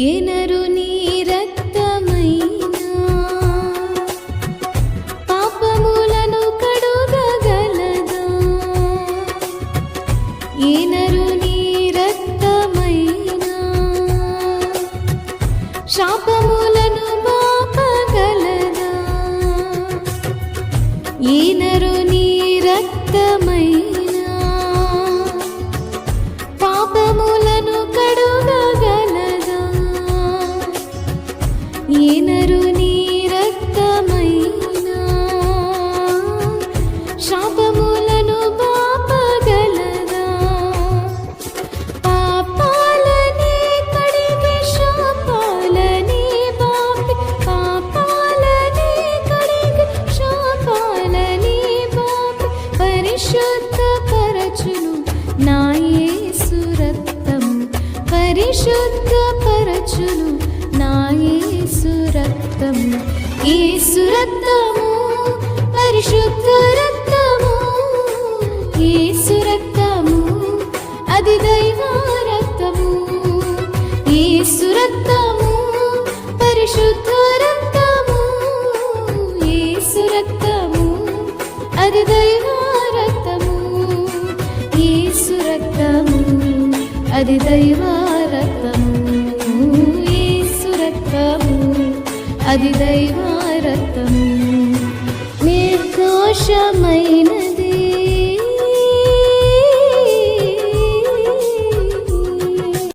ఏనరు నీ రక్తమైనా పాపములను కడుగగలదా? ఏనరు నీ రక్తమైనా శాపములను బాపగలదా? ఏనరు నీ రక్తమైనా పాపములను కడుగగలదా? ఏనరు నీ రక్తమైనా శాపములను బాపగలదా? పాపాలనే కడిగి శాపాలనే బాపి, పాపాలనే కడిగి శాపాలనే బాపి పరిశుద్ధపరచును నా యేసు రక్తము, పరిశుద్ధపరచును నా యేసు రక్తము. యేసు రక్తము పరిశుద్ధ రక్తము, యేసు రక్తము అది దైవ రక్తము. యేసు రక్తము పరిశుద్ధ రక్తము, యేసు రక్తము అది దైవ రక్తము. యేసు రక్తము అది దైవ రక్తము, యేసు రక్తము అది దైవ రక్తము. నిర్దోషమైన